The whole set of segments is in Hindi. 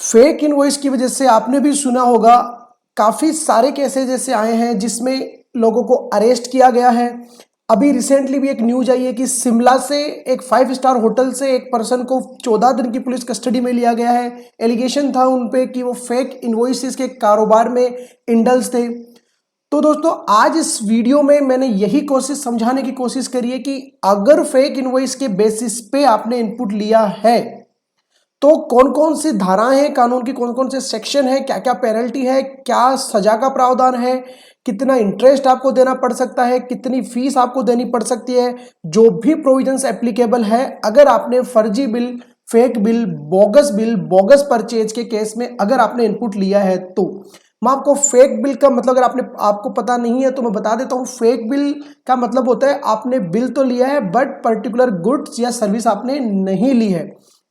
फेक इनवॉइस की वजह से आपने भी सुना होगा, काफ़ी सारे केसेस ऐसे आए हैं जिसमें लोगों को अरेस्ट किया गया है। अभी रिसेंटली भी एक न्यूज आई है कि शिमला से एक 5 स्टार होटल से एक पर्सन को 14 दिन की पुलिस कस्टडी में लिया गया है। एलिगेशन था उन पे कि वो फेक इनवॉइसेस के कारोबार में इंडल्ज थे। तो दोस्तों, आज इस वीडियो में मैंने यही कोशिश समझाने की कोशिश करी है कि अगर फेक इनवॉइस के बेसिस पे आपने इनपुट लिया है तो कौन कौन सी धाराएं हैं कानून की, कौन कौन से सेक्शन है, क्या क्या पेनल्टी है, क्या सजा का प्रावधान है, कितना इंटरेस्ट आपको देना पड़ सकता है, कितनी फीस आपको देनी पड़ सकती है, जो भी प्रोविजंस एप्लीकेबल है अगर आपने फर्जी bill, fake bill, bogus purchase के केस में अगर आपने इनपुट लिया है तो। मैं आपको फेक बिल का मतलब, अगर आपको पता नहीं है तो मैं बता देता हूं। फेक बिल का मतलब होता है आपने बिल तो लिया है बट पर्टिकुलर गुड्स या सर्विस आपने नहीं ली है।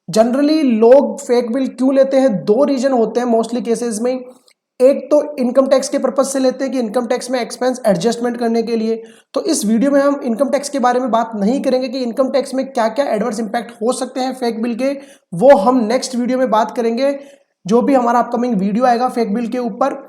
जनरली लोग फेक बिल क्यों लेते हैं, दो रीजन होते हैं मोस्टली केसेस में। एक तो इनकम टैक्स के पर्पज से लेते हैं कि इनकम टैक्स में एक्सपेंस एडजस्टमेंट करने के लिए। तो इस वीडियो में हम इनकम टैक्स के बारे में बात नहीं करेंगे कि इनकम टैक्स में क्या क्या एडवर्स इंपैक्ट हो सकते हैं फेक बिल के, वो हम नेक्स्ट वीडियो में बात करेंगे, जो भी हमारा अपकमिंग वीडियो आएगा फेक बिल के ऊपर।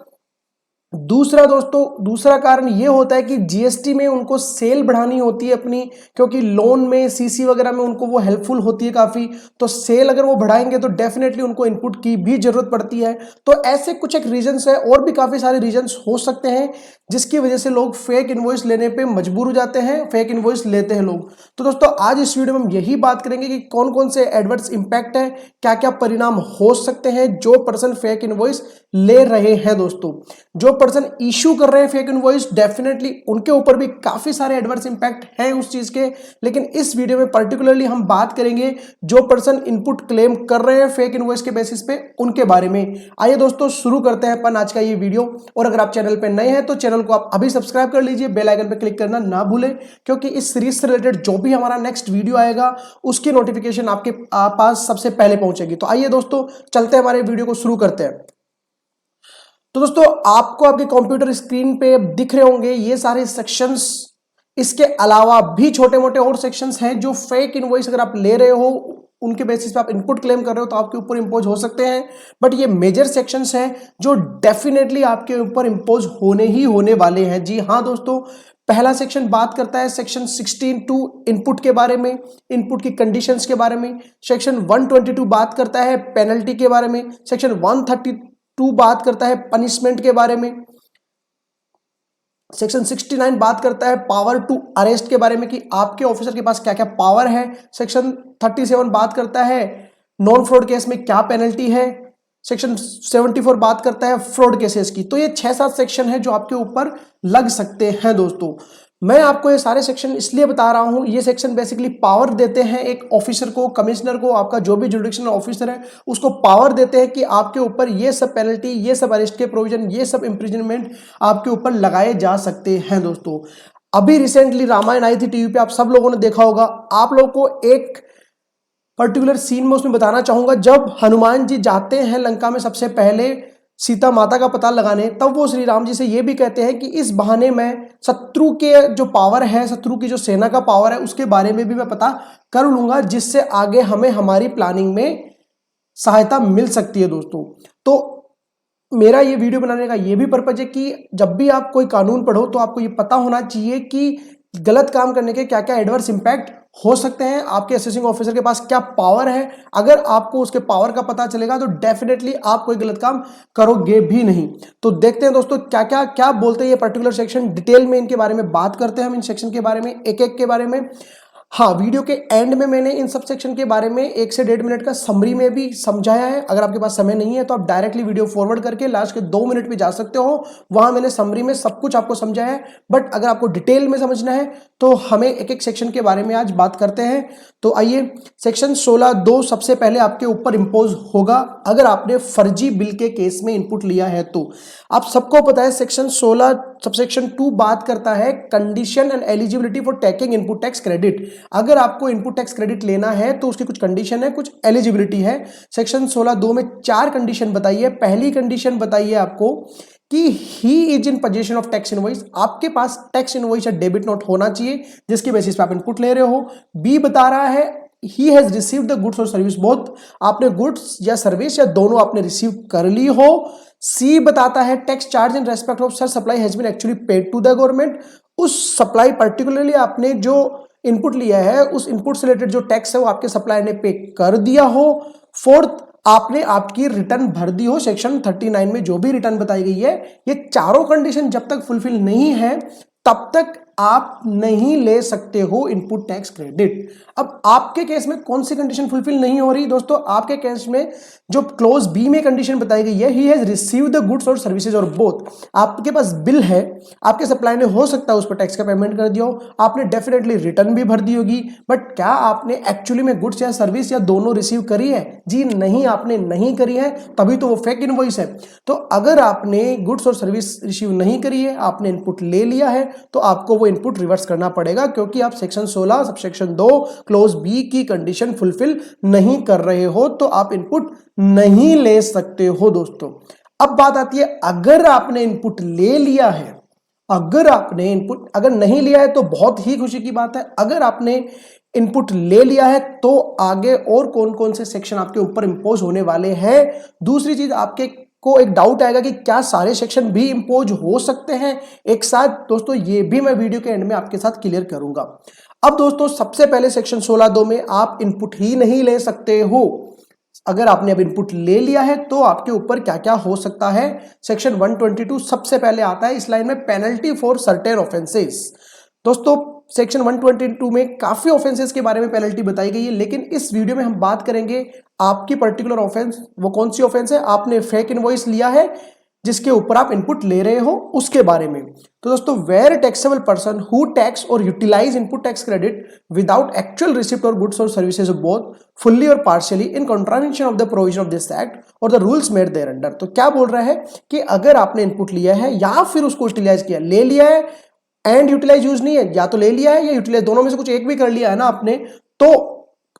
दूसरा दोस्तों, दूसरा कारण ये होता है कि जीएसटी में उनको सेल बढ़ानी होती है अपनी, क्योंकि लोन में सीसी वगैरह में उनको वो हेल्पफुल होती है काफ़ी। तो सेल अगर वो बढ़ाएंगे तो डेफिनेटली उनको इनपुट की भी जरूरत पड़ती है। तो ऐसे कुछ एक रीजंस है, और भी काफ़ी सारे रीजंस हो सकते हैं जिसकी वजह से लोग फेक इनवॉइस लेने पे मजबूर हो जाते हैं, फेक इनवॉइस लेते हैं लोग। तो दोस्तों, आज इस वीडियो में हम यही बात करेंगे कि कौन कौन से एडवर्स इंपैक्ट है, क्या क्या परिणाम हो सकते हैं जो पर्सन फेक इनवॉइस ले रहे हैं। दोस्तों, जो पर्सन इशू कर रहे हैं फेक इनवॉइस, डेफिनेटली उनके ऊपर भी काफी सारे एडवर्स इंपैक्ट हैं उस चीज के, लेकिन इस वीडियो में पर्टिकुलरली हम बात करेंगे जो पर्सन इनपुट क्लेम कर रहे हैं फेक इनवॉइस के बेसिस पे, उनके बारे में। आइए दोस्तों, शुरू करते हैं अपन आज का ये वीडियो। और अगर आप चैनल पे नए हैं तो चैनल को आप अभी सब्सक्राइब कर लीजिए, बेल आइकन पे क्लिक करना ना भूलें, क्योंकि इस सीरीज से रिलेटेड जो भी हमारा नेक्स्ट वीडियो आएगा उसकी नोटिफिकेशन आपके पास सबसे पहले पहुंचेगी। तो आइए दोस्तों, चलते हैं, हमारे वीडियो को शुरू करते हैं। तो दोस्तों, आपको आपके कंप्यूटर स्क्रीन पे दिख रहे होंगे ये सारे सेक्शंस। इसके अलावा भी छोटे मोटे और सेक्शंस हैं जो फेक इनवॉइस अगर आप ले रहे हो, उनके बेसिस पे आप इनपुट क्लेम कर रहे हो तो आपके ऊपर इंपोज हो सकते हैं। बट ये मेजर सेक्शंस हैं जो डेफिनेटली आपके ऊपर इंपोज होने ही होने वाले हैं। जी हाँ दोस्तों, पहला सेक्शन बात करता है सेक्शन 16(2) इनपुट के बारे में, इनपुट की कंडीशंस के बारे में। सेक्शन 122 बात करता है पेनल्टी के बारे में। सेक्शन 132 बात करता है पनिशमेंट के बारे में। सेक्शन 69 बात करता है पावर टू अरेस्ट के बारे में कि आपके ऑफिसर के पास क्या क्या पावर है। सेक्शन 37 बात करता है नॉन फ्रॉड केस में क्या पेनल्टी है। सेक्शन 74 बात करता है फ्रॉड केसेस की। तो ये 6-7 सेक्शन है जो आपके ऊपर लग सकते हैं। दोस्तों, मैं आपको ये सारे सेक्शन इसलिए बता रहा हूं, ये सेक्शन बेसिकली पावर देते हैं एक ऑफिसर को, कमिश्नर को, आपका जो भी जुडिक्शनल ऑफिसर है उसको पावर देते हैं कि आपके ऊपर ये सब पेनल्टी, ये सब अरेस्ट के प्रोविजन, ये सब इंप्रिजनमेंट आपके ऊपर लगाए जा सकते हैं। दोस्तों, अभी रिसेंटली रामायण आई थी टीवी पे, आप सब लोगों ने देखा होगा। आप लोगों को एक पर्टिकुलर सीन में उसमें बताना चाहूंगा, जब हनुमान जी जाते हैं लंका में सबसे पहले सीता माता का पता लगाने, तब वो श्री राम जी से ये भी कहते हैं कि इस बहाने में शत्रु के जो पावर है, शत्रु की जो सेना का पावर है, उसके बारे में भी मैं पता कर लूंगा, जिससे आगे हमें हमारी प्लानिंग में सहायता मिल सकती है। दोस्तों, तो मेरा ये वीडियो बनाने का ये भी पर्पज है कि जब भी आप कोई कानून पढ़ो तो आपको ये पता होना चाहिए कि गलत काम करने के क्या क्या एडवर्स इंपैक्ट हो सकते हैं, आपके असेसिंग ऑफिसर के पास क्या पावर है। अगर आपको उसके पावर का पता चलेगा तो डेफिनेटली आप कोई गलत काम करोगे भी नहीं। तो देखते हैं दोस्तों क्या क्या क्या बोलते हैं ये पर्टिकुलर सेक्शन, डिटेल में इनके बारे में बात करते हैं हम, इन सेक्शन के बारे में, एक एक के बारे में। हाँ, वीडियो के एंड में मैंने इन सब सेक्शन के बारे में 1 से 1.5 मिनट का समरी में भी समझाया है। अगर आपके पास समय नहीं है तो आप डायरेक्टली वीडियो फॉरवर्ड करके लास्ट के 2 मिनट पे जा सकते हो, वहां मैंने समरी में सब कुछ आपको समझाया है। बट अगर आपको डिटेल में समझना है तो हमें एक एक सेक्शन के बारे में आज बात करते हैं। तो आइए, सेक्शन 16(2) सबसे पहले आपके ऊपर इंपोज होगा अगर आपने फर्जी बिल के केस में इनपुट लिया है तो। आप सबको पता है सेक्शन 16 सबसेक्शन 2 बात करता है condition and eligibility for taking input tax credit. अगर आपको इनपुट टैक्स क्रेडिट लेना है तो उसकी कुछ कंडीशन है, कुछ एलिजिबिलिटी है। सेक्शन 16(2) में 4 कंडीशन बताई है। पहली कंडीशन बताइए आपको कि he is in position of tax invoice, आपके पास टैक्स इनवॉइस या डेबिट नोट होना चाहिए जिसके बेसिस पे आप इनपुट ले रहे हो। बी बता रहा है he has received the goods और सर्विस, बहुत आपने गुड्स या सर्विस या दोनों आपने रिसीव कर ली हो। सी बताता है tax charge in respect of such supply has been actually paid to the government, उस सप्लाई पर्टिकुलरली आपने जो इनपुट लिया है उस इनपुट से रिलेटेड जो टैक्स है वो आपके सप्लायर ने पे कर दिया हो। फोर्थ, आपने आपकी रिटर्न भर दी हो, सेक्शन 39 में जो भी रिटर्न बताई गई है, ये चारों कंडीशन जब तक फुलफिल नहीं है तब तक आप नहीं ले सकते हो इनपुट टैक्स क्रेडिट। अब आपके केस में कौन सी कंडीशन फुलफिल नहीं हो रही दोस्तों? आपके केस में जो क्लोज बी में कंडीशन बताई गई है, he has received the goods और सर्विसेज और बोथ, आपके पास बिल है, आपके सप्लाई ने हो सकता है उस पर टैक्स का पेमेंट कर दिया हो, आपने डेफिनेटली रिटर्न भी भर दी होगी, बट क्या आपने एक्चुअली में गुड्स या सर्विस या दोनों रिसीव करी है? जी नहीं, आपने नहीं करी है, तभी तो वो फेक इनवॉइस है। तो अगर आपने गुड्स और सर्विस रिसीव नहीं करी है, आपने इनपुट ले लिया है, तो आपको वो इनपुट रिवर्स करना पड़ेगा, क्योंकि आप सेक्शन 16 सबसेक्शन 2 क्लोज बी की कंडीशन फुलफिल नहीं कर रहे हो, तो आप इनपुट नहीं ले सकते हो दोस्तों। अब बात आती है, अगर आपने इनपुट ले लिया है, अगर आपने इनपुट अगर नहीं लिया है तो बहुत ही खुशी की बात है। अगर आपने इनपुट ले लिया है तो आगे और कौन कौन से सेक्शन आपके ऊपर इंपोज होने वाले हैं। दूसरी चीज, आपके को एक डाउट आएगा कि क्या सारे सेक्शन भी इंपोज हो सकते हैं एक साथ? दोस्तों ये भी मैं वीडियो के एंड में आपके साथ क्लियर करूंगा। अब दोस्तों सबसे पहले सेक्शन 16(2) में आप इनपुट ही नहीं ले सकते हो। अगर आपने अब इनपुट ले लिया है तो आपके ऊपर क्या क्या हो सकता है। सेक्शन 122 सबसे पहले आता है इस लाइन में, पेनल्टी फॉर सर्टेन ऑफेंसेस। दोस्तों सेक्शन 122 में काफी ऑफेंसेस के बारे में पेनल्टी बताई गई है, लेकिन इस वीडियो में हम बात करेंगे आपकी पर्टिकुलर ऑफेंस, वो कौन सी ऑफेंस है, आपने फेक इनवॉइस लिया है जिसके ऊपर आप इनपुट ले रहे हो उसके बारे में। तो दोस्तों, where taxable person who tax और utilise input tax credit without actual receipt और गुड्स और सर्विसेज ऑफ बोथ फुल्ली और partially in contravention of the provision of this act और the rules made thereunder. तो क्या बोल रहा है कि अगर आपने इनपुट लिया है या फिर उसको यूटिलाइज किया, ले लिया है एंड यूटिलाइज यूज नहीं है, या तो ले लिया है या यूटिलाइज, दोनों में से कुछ एक भी कर लिया है ना आपने, तो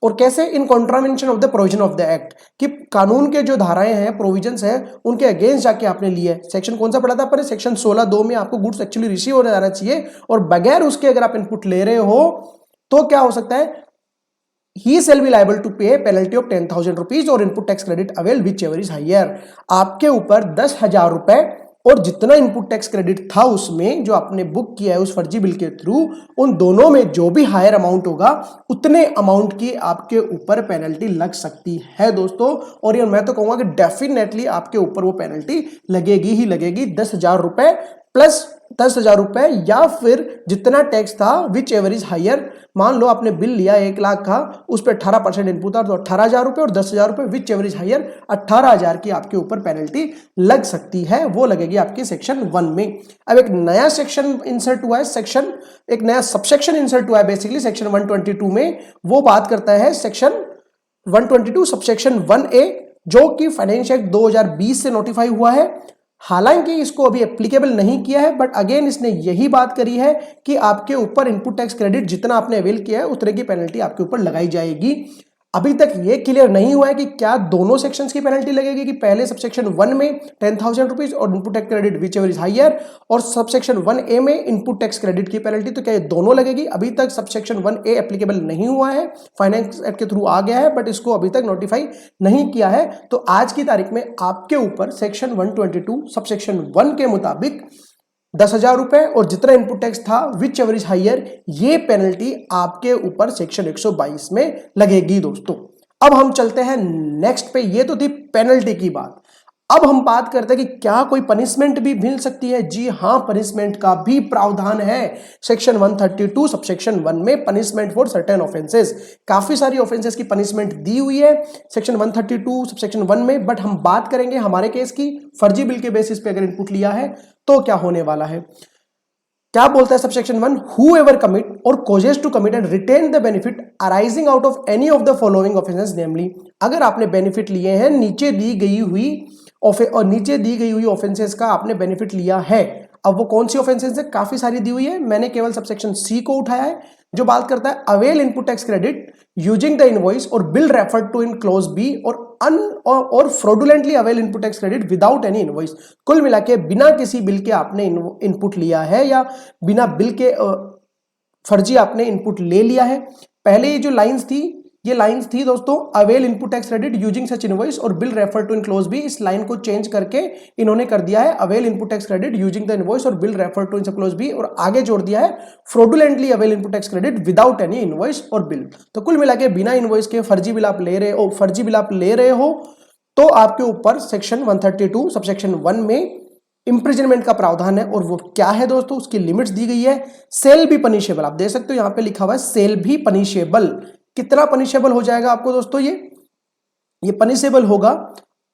और कैसे? इन contravention of the provision of the act, कि कानून के जो धाराएं हैं, प्रोविजंस हैं, उनके अगेंस्ट जाके आपने लिए। सेक्शन कौन सा पढ़ा था पर? सेक्शन 16(2) में आपको गुड्स एक्चुअली रिसीव होने जाना चाहिए और बगैर उसके अगर आप इनपुट ले रहे हो तो क्या हो सकता है? ही shall be liable to pay penalty of 10,000 rupees और input tax credit avail whichever is higher. आपके ऊपर 10,000 रुपए और जितना इनपुट टैक्स क्रेडिट था उसमें जो आपने बुक किया है उस फर्जी बिल के थ्रू, उन दोनों में जो भी हायर अमाउंट होगा उतने अमाउंट की आपके ऊपर पेनल्टी लग सकती है दोस्तों। और ये मैं तो कहूंगा कि डेफिनेटली आपके ऊपर वो पेनल्टी लगेगी ही लगेगी। 10,000 रुपए प्लस 10,000 रुपए या फिर जितना टैक्स था विच एवर इज हायर। मान लो आपने बिल लिया 1 लाख का, उस पर 18% इनपुट था, तो 18,000 रुपए और 10,000 रुपए विच एवर इज हायर, 18,000 की आपके ऊपर पेनल्टी लग सकती है। वो लगेगी आपके सेक्शन 1 में। अब एक नया सेक्शन इंसर्ट हुआ है, एक नया सबसेक्शन इंसर्ट हुआ है बेसिकली सेक्शन 122 में। वो बात करता है सेक्शन 122 सबसेक्शन 1A, जो कि फाइनेंस एक्ट 2020 से नोटिफाई हुआ है। हालांकि इसको अभी एप्लीकेबल नहीं किया है, बट अगेन इसने यही बात करी है कि आपके ऊपर इनपुट टैक्स क्रेडिट जितना आपने अवेल किया है उतने की पेनल्टी आपके ऊपर लगाई जाएगी। अभी तक ये क्लियर नहीं हुआ है कि क्या दोनों सेक्शंस की पेनल्टी लगेगी, कि पहले सबसेक्शन 1 में 10,000 रुपीज और input tax credit whichever is higher, और सबसेक्शन 1A में इनपुट टैक्स क्रेडिट की पेनल्टी, तो क्या ये दोनों लगेगी? अभी तक सबसेक्शन 1A एप्लीकेबल नहीं हुआ है, फाइनेंस एक्ट के थ्रू आ गया है, बट इसको अभी तक नोटिफाई नहीं किया है। तो आज की तारीख में आपके ऊपर सेक्शन 122 सबसेक्शन 1 के मुताबिक 10,000 रुपए और जितना इनपुट टैक्स था विच एवर इज हायर, ये पेनल्टी आपके ऊपर सेक्शन 122 में लगेगी दोस्तों। अब हम चलते हैं नेक्स्ट पे। ये तो थी पेनल्टी की बात। अब हम बात करते हैं कि क्या कोई पनिशमेंट भी मिल सकती है। जी हाँ, पनिशमेंट का भी प्रावधान है सेक्शन 132 सबसेक्शन 1 में, पनिशमेंट फॉर सर्टेन ऑफेंसेस। काफी सारी ऑफेंसेस की पनिशमेंट दी हुई है सेक्शन 132 सबसेक्शन 1 में, बट हम बात करेंगे हमारे केस की। फर्जी बिल के बेसिस पे अगर इनपुट लिया है तो क्या होने वाला है। क्या बोलता है सबसेक्शन 1? हूएवर कमिट और causes to commit and retain the benefit arising out of any of the following offences, namely, अगर आपने बेनिफिट लिए हैं नीचे दी गई हुई ऑफेंसेस का आपने बेनिफिट लिया है। अब वो कौन सी ऑफेंसेस है? काफी सारी दी हुई है, मैंने केवल सबसेक्शन सी को उठाया है जो बात करता है avail input tax credit using the invoice or bill referred to in clause B or fraudulently avail input tax credit without any invoice. कुल मिला के बिना किसी बिल के आपने इनपुट लिया है या बिना बिल के फर्जी आपने इनपुट ले लिया है। पहले ये जो लाइंस थी ये लाइंस थी दोस्तों, avail input tax credit using such invoice or bill refer to in clause B. इस लाइन को चेंज करके इन्होंने कर दिया है avail input tax credit using the invoice or bill refer to in clause B, और आगे जोड़ दिया है fraudulently avail input tax credit without any invoice or bill. तो कुल मिला के बिना इनवॉइस के फर्जी बिल आप ले रहे हो तो आपके ऊपर सेक्शन 132 सबसेक्शन 1 में इंप्रिजनमेंट का प्रावधान है। और वो क्या है दोस्तों, उसकी लिमिट्स दी गई है। सेल भी पनिशेबल, आप देख सकते हो यहां पे लिखा हुआ है सेल भी पनिशेबल। कितना पनिशेबल हो जाएगा आपको दोस्तों, ये पनिशेबल होगा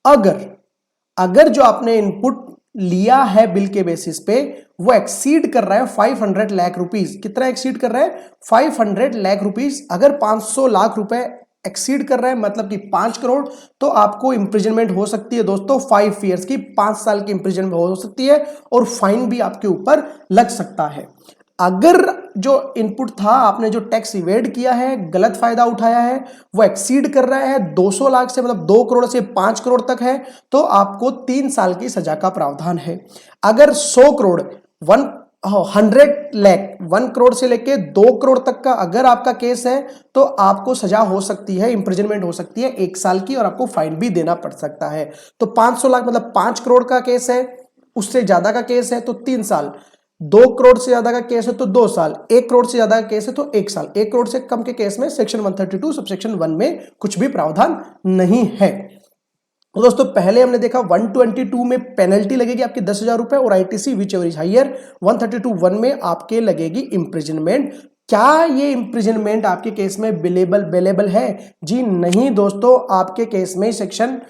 अगर जो आपने इनपुट लिया है बिल के बेसिस पे वो एक्सीड कर रहा है 500 लाख रुपीस। कितना एक्सीड कर रहा है, 500 लाख रुपीस। अगर 500 लाख रुपए एक्सीड कर रहा है मतलब कि 5 करोड़, तो आपको इंप्रिजनमेंट हो सकती है दोस्तों 5 ईयर्स की, 5 साल की इंप्रिजनमेंट हो सकती है और फाइन भी आपके ऊपर लग सकता है। अगर जो इनपुट था, आपने जो टैक्स इवेड किया है, गलत फायदा उठाया है, वो एक्सीड कर रहा है 200 लाख से, मतलब 2 करोड़ से 5 करोड़ तक है, तो आपको 3 साल की सजा का प्रावधान है। अगर 100 करोड़ 100 लाख 1 करोड़ से लेके 2 करोड़ तक का अगर आपका केस है तो आपको सजा हो सकती है, इंप्रिजनमेंट हो सकती है 1 साल की, और आपको फाइन भी देना पड़ सकता है। तो 500 लाख मतलब 5 करोड़ का केस है, उससे ज्यादा का केस है तो 3 साल, 2 करोड़ से ज्यादा का केस है तो 2 साल, 1 करोड़ से ज्यादा का केस है तो 1 साल। 1 करोड़ से कम के केस में सेक्शन 132 सबसेक्शन 1 में कुछ भी प्रावधान नहीं है। तो दोस्तों पहले हमने देखा 122 में पेनल्टी लगेगी आपके 10,000 रुपए और ITC whichever is higher. 132(1) में आपके लगेगी इंप्रिजनमेंट। क्या ये इंप्रिजनमेंट आपके केस में बेलेबल है? जी नहीं दोस्तों, आपके केस में सेक्शन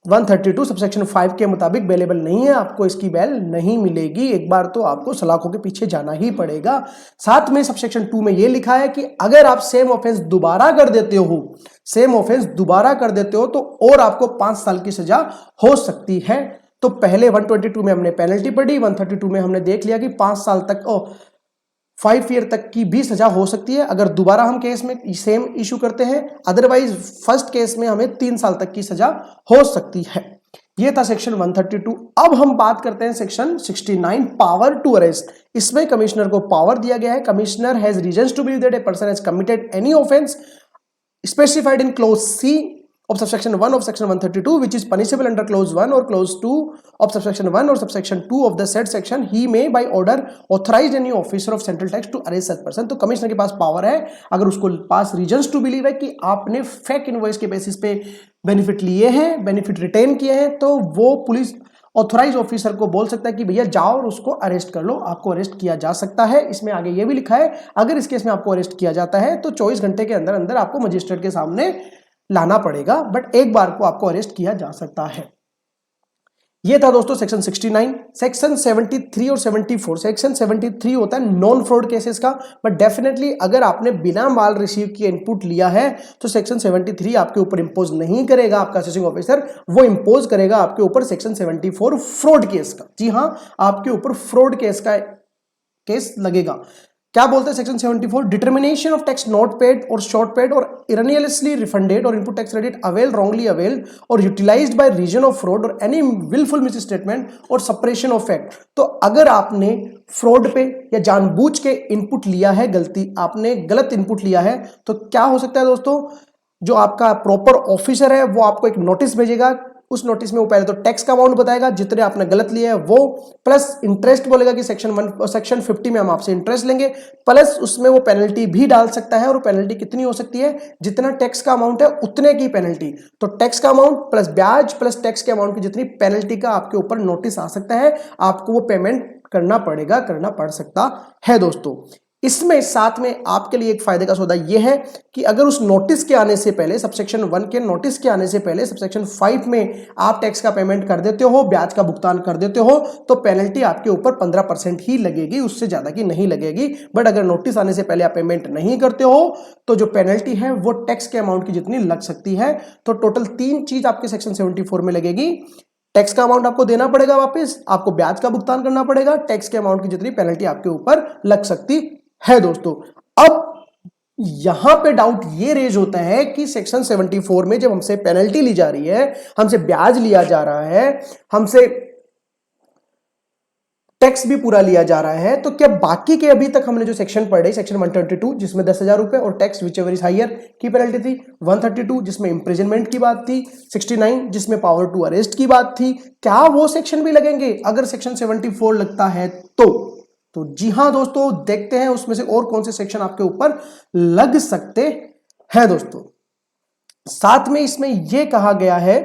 132 सबसेक्शन 5 के मुताबिक बेलेबल नहीं है, आपको इसकी बेल नहीं मिलेगी। एक बार तो आपको सलाखों के पीछे जाना ही पड़ेगा। साथ में सबसेक्शन 2 में यह लिखा है कि अगर आप सेम ऑफेंस दोबारा कर देते हो तो और आपको 5 साल की सजा हो सकती है। तो पहले 122 में हमने पेनल्टी पढ़ी, 132 में हमने देख लिया कि 5 साल तक 5 ईयर तक की भी सजा हो सकती है अगर दोबारा हम केस में सेम इशू करते हैं। अदरवाइज फर्स्ट केस में हमें 3 साल तक की सजा हो सकती है। ये था सेक्शन 132। अब हम बात करते हैं सेक्शन 69 पावर टू अरेस्ट। इसमें कमिश्नर को पावर दिया गया है। Commissioner has reasons to believe that a person has committed any offence specified in clause C of subsection 1 of section 132 which is punishable under clause 1 or clause 2 of subsection 1 or subsection 2 of the said section, he may by order authorize any officer of central tax to arrest such person। तो कमिश्नर के पास पावर है, अगर उसको पास रीजंस टू बिलीव है कि आपने फेक इनवॉइस के बेसिस पे बेनिफिट लिए हैं, बेनिफिट रिटेन किए हैं, तो वो पुलिस ऑथोराइज ऑफिसर को बोल सकता है कि भैया जाओ और उसको अरेस्ट कर लो, आपको अरेस्ट किया जा सकता है। इसमें आगे ये भी लिखा है अगर इस केस में आपको अरेस्ट किया जाता है तो 24 घंटे के अंदर अंदर आपको मजिस्ट्रेट के सामने लाना पड़ेगा, बट एक बार को आपको अरेस्ट किया जा सकता है। ये था दोस्तों सेक्शन 69। सेक्शन 73 और 74। सेक्शन 73 होता है नॉन फ्रॉड केसेस का, बट डेफिनेटली अगर आपने बिना माल रिसीव किए इनपुट लिया है तो सेक्शन 73 आपके ऊपर इंपोज नहीं करेगा आपका असेसिंग ऑफिसर, वो इंपोज करेगा आपके ऊपर सेक्शन 74 फ्रॉड केस का। जी हां, आपके ऊपर फ्रॉड केस का केस लगेगा। क्या बोलते हैं section 74? Determination of tax not paid or short paid or erroneously refunded or input tax credit avail wrongly availed or utilised by reason of fraud or any wilful misstatement or suppression of fact. तो अगर आपने फ्रॉड पे या जानबूझ के इनपुट लिया है, आपने गलत इनपुट लिया है, तो क्या हो सकता है दोस्तों, जो आपका प्रॉपर ऑफिसर है वो आपको एक नोटिस भेजेगा। उस नोटिस में वो पहले तो टैक्स का अमाउंट बताएगा जितने आपने गलत लिए है वो, प्लस इंटरेस्ट बोलेगा कि सेक्शन 50 में हम आपसे इंटरेस्ट लेंगे, प्लस उसमें वो पेनल्टी भी डाल सकता है। और पेनल्टी कितनी हो सकती है? जितना टैक्स का अमाउंट है उतने की पेनल्टी। तो टैक्स का अमाउंट प्लस ब्याज प्लस टैक्स के अमाउंट की जितनी पेनल्टी का आपके ऊपर नोटिस आ सकता है, आपको वो पेमेंट करना पड़ सकता है दोस्तों। इसमें साथ में आपके लिए एक फायदे का सौदा यह है कि अगर उस नोटिस के आने से पहले, सबसेक्शन 1 के नोटिस के आने से पहले सबसेक्शन 5 में आप टैक्स का पेमेंट कर देते हो, ब्याज का भुगतान कर देते हो, तो पेनल्टी आपके ऊपर 15% ही लगेगी, उससे ज्यादा की नहीं लगेगी। बट अगर नोटिस आने से पहले आप पेमेंट नहीं करते हो तो जो पेनल्टी है वो टैक्स के अमाउंट की जितनी लग सकती है। तो टोटल 3 चीज आपके सेक्शन 74 में लगेगी। टैक्स का अमाउंट आपको देना पड़ेगा वापस, आपको ब्याज का भुगतान करना पड़ेगा, टैक्स के अमाउंट की जितनी पेनल्टी आपके ऊपर लग सकती है दोस्तों। अब यहां पे डाउट ये रेज होता है कि सेक्शन 74 में जब हमसे पेनल्टी ली जा रही है, हमसे ब्याज लिया जा रहा है, हमसे टैक्स भी पूरा लिया जा रहा है, तो क्या बाकी के अभी तक हमने जो सेक्शन पढ़े, सेक्शन 122 जिसमें 10,000 रुपए और tax whichever is higher की पेनल्टी थी, 132 जिसमें इंप्रिजनमेंट की बात थी, 69 जिसमें पावर टू अरेस्ट की बात थी, क्या वो सेक्शन भी लगेंगे अगर सेक्शन 74 लगता है तो जी हां दोस्तों, देखते हैं उसमें से और कौन से सेक्शन आपके ऊपर लग सकते हैं दोस्तों। साथ में इसमें यह कहा गया है,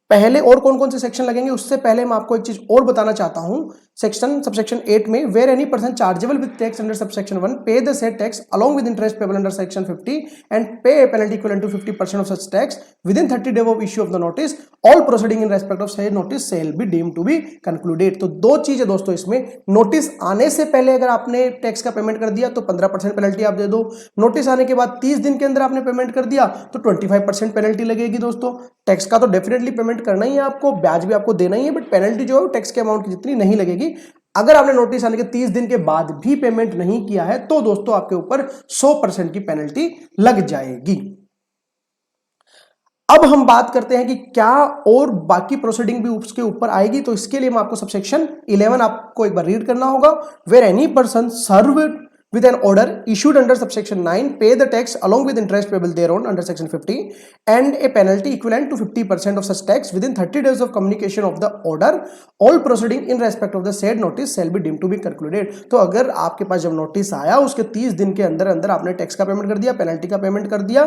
पहले और कौन कौन से सेक्शन लगेंगे उससे पहले मैं आपको एक चीज और बताना चाहता हूं। सेक्शन सबसेक्शन 8 में where any person chargeable with tax under subsection 1 pay the said tax along with interest payable under section 50 and pay a penalty equivalent to 50% of such tax within 30 days of issue of the notice, all proceeding in respect of said notice shall be deemed to be concluded. तो दो चीज है दोस्तों इसमें, नोटिस आने से पहले अगर आपने टैक्स का पेमेंट कर दिया तो 15% पेनल्टी आप दे दो, नोटिस आने के बाद 30 दिन के अंदर आपने पेमेंट कर दिया तो 25% पेनल्टी लगेगी दोस्तों। टैक्स का तो डेफिनेटली पेमेंट करना ही है आपको, ब्याज भी आपको देना ही है, बट पेनल्टी जो है टैक्स के अमाउंट की जितनी नहीं लगेगी। अगर आपने नोटिस आने के 30 दिन के बाद भी पेमेंट नहीं किया है तो दोस्तों आपके ऊपर 100% की पेनल्टी लग जाएगी। अब हम बात करते हैं कि क्या और बाकी प्रोसीडिंग भी उसके ऊपर आएगी, तो इसके लिए मैं आपको सबसेक्शन 11 आपको एक बार रीड करना होगा। Where any person served with an order issued under subsection 9 pay the tax along with interest payable thereon under section 50 and a penalty equivalent to 50% of such tax within 30 days of communication of the order, all proceeding in respect of the said notice shall be deemed to be concluded। तो अगर आपके पास जब नोटिस आया उसके 30 दिन के अंदर अंदर आपने टैक्स का पेमेंट कर दिया, पेनल्टी का पेमेंट कर दिया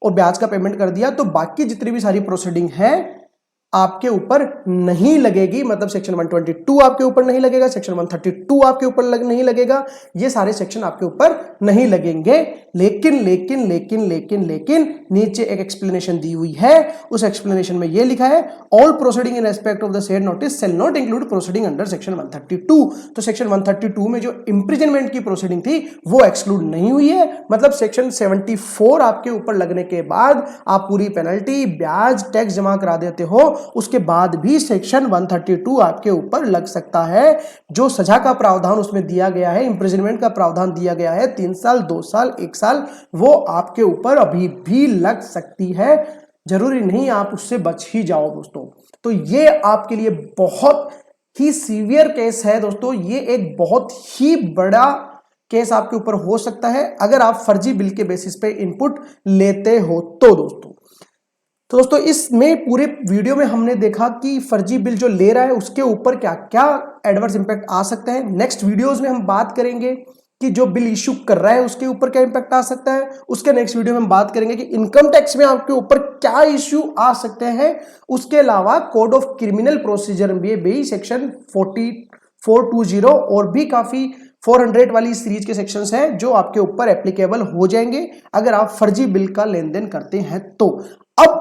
और ब्याज का पेमेंट कर दिया, तो बाकी जितनी भी सारी प्रोसीडिंग है आपके ऊपर नहीं लगेगी। मतलब सेक्शन 122 आपके ऊपर नहीं लगेगा, सेक्शन 132 आपके ऊपर नहीं लगेगा, ये सारे सेक्शन आपके ऊपर नहीं लगेंगे। लेकिन लेकिन लेकिन लेकिन लेकिन नीचे एक एक्सप्लेनेशन दी हुई है, उस एक्सप्लेनेशन में ये लिखा है all proceeding in respect of the said notice shall not include proceeding under section 132। तो सेक्शन 132 में जो इंप्रिजनमेंट की प्रोसीडिंग थी वो एक्सक्लूड नहीं हुई है। मतलब सेक्शन 74 आपके ऊपर लगने के बाद आप पूरी पेनल्टी, ब्याज, टैक्स जमा करा देते हो, उसके बाद भी सेक्शन 132 आपके ऊपर लग सकता है। जो सजा का प्रावधान उसमें दिया गया है, इंप्रिजनमेंट का प्रावधान दिया गया है 3 साल, 2 साल, 1 साल, वो आपके ऊपर अभी भी लग सकती है। जरूरी नहीं आप उससे बच ही जाओ दोस्तों। तो ये आपके लिए बहुत ही सीवियर केस है दोस्तों, ये एक बहुत ही बड़ा केस आपके ऊपर हो सकता है अगर आप फर्जी बिल के बेसिस पे इनपुट लेते हो तो दोस्तों इसमें पूरे वीडियो में हमने देखा कि फर्जी बिल जो ले रहा है उसके ऊपर क्या क्या एडवर्स इंपैक्ट आ सकते हैं। नेक्स्ट वीडियोस में हम बात करेंगे कि जो बिल इशू कर रहा है उसके ऊपर क्या इंपैक्ट आ सकता है। उसके नेक्स्ट वीडियो में हम बात करेंगे कि इनकम टैक्स में आपके ऊपर क्या इश्यू आ सकते हैं। उसके अलावा कोड ऑफ क्रिमिनल प्रोसीजर में भी सेक्शन 4420 और भी काफी 400 वाली सीरीज के सेक्शंस हैं जो आपके ऊपर एप्लीकेबल हो जाएंगे अगर आप फर्जी बिल का लेन देन करते हैं तो। अब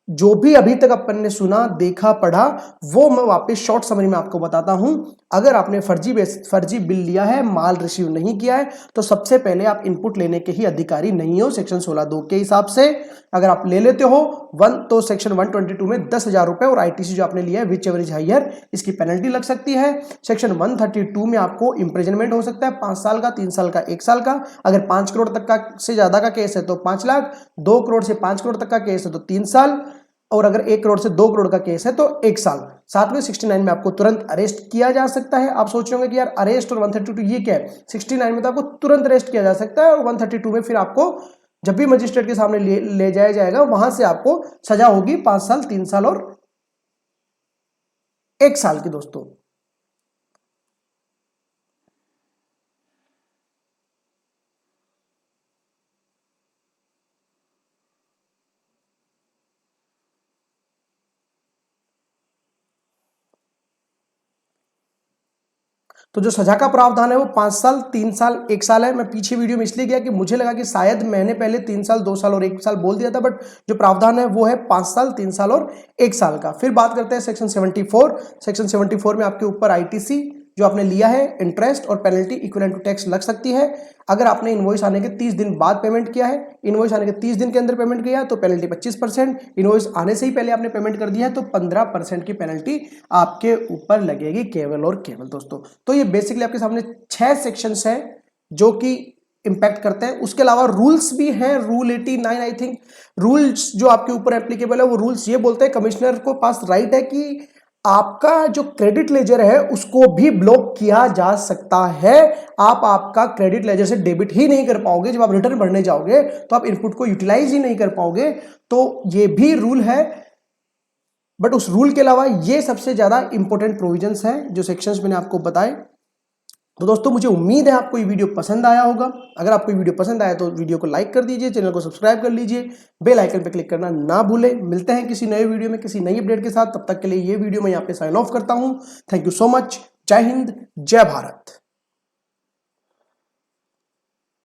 जो भी अभी तक अपन ने सुना, देखा, पढ़ा, वो मैं वापस शॉर्ट समरी में आपको बताता हूं। अगर आपने फर्जी बिल लिया है, माल रिसीव नहीं किया है, तो सबसे पहले आप इनपुट लेने के ही अधिकारी नहीं हो सेक्शन 16(2) के हिसाब से। अगर आप ले लेते हो तो सेक्शन 122 में 10,000 रुपए और आईटीसी जो आपने लिया है विच एवर इज हायर, इसकी पेनल्टी लग सकती है। सेक्शन 132 में आपको इंप्रिजनमेंट हो सकता है 5 साल का, 3 साल का, 1 साल का। अगर 5 करोड़ तक का से ज्यादा का केस है तो 5 लाख, 2 करोड़ से 5 करोड़ तक का केस है तो 3 साल, और अगर 1 करोड़ से 2 करोड़ का केस है तो 1 साल। साथ में 69 में आपको तुरंत अरेस्ट किया जा सकता है। आप सोच रहे होंगे कि यार अरेस्ट और 132 ये क्या है। 69 में तो आपको तुरंत अरेस्ट किया जा सकता है और 132 में फिर आपको जब भी मजिस्ट्रेट के सामने ले जाया जाएगा वहां से आपको सजा होगी 5 साल, 3 साल और 1 साल की दोस्तों। तो जो सजा का प्रावधान है वो 5 साल, 3 साल, 1 साल है। मैं पीछे वीडियो में इसलिए गया कि मुझे लगा कि शायद मैंने पहले 3 साल, 2 साल और 1 साल बोल दिया था, बट जो प्रावधान है वो है 5 साल, 3 साल और 1 साल का। फिर बात करते हैं सेक्शन 74। सेक्शन 74 में आपके ऊपर आईटीसी जो आपने लिया है, इंटरेस्ट और पेनल्टी इक्विवेलेंट टू टैक्स लग सकती है। अगर आपने इनवॉइस आने के 30 दिन बाद पेमेंट किया है, इनवॉइस आने के 30 दिन के अंदर पेमेंट किया है तो पेनल्टी 25%, इनवॉइस आने से ही पहले आपने पेमेंट कर दिया है तो 15% की पेनल्टी आपके ऊपर लगेगी केवल और केवल दोस्तों। तो ये बेसिकली आपके सामने 6 सेक्शंस हैं जो कि इंपैक्ट करते हैं। उसके अलावा रूल्स भी हैं, रूल 89 आई थिंक रूल्स जो आपके ऊपर एप्लीकेबल है। वो रूल्स ये बोलते हैं कमिश्नर को पास राइट है कि आपका जो क्रेडिट लेजर है उसको भी ब्लॉक किया जा सकता है। आप आपका क्रेडिट लेजर से डेबिट ही नहीं कर पाओगे। जब आप रिटर्न भरने जाओगे तो आप इनपुट को यूटिलाइज ही नहीं कर पाओगे। तो ये भी रूल है, बट उस रूल के अलावा ये सबसे ज्यादा इंपॉर्टेंट प्रोविजंस हैं जो सेक्शंस मैंने आपको बताए। तो दोस्तों मुझे उम्मीद है आपको ये वीडियो पसंद आया होगा। अगर आपको ये वीडियो पसंद आया तो वीडियो को लाइक कर दीजिए, चैनल को सब्सक्राइब कर लीजिए, बेल आइकन पर क्लिक करना ना भूलें। मिलते हैं किसी नए वीडियो में किसी नई अपडेट के साथ। तब तक के लिए ये वीडियो मैं यहाँ पे साइन ऑफ करता हूँ। Thank you so much. जय हिंद, जय भारत।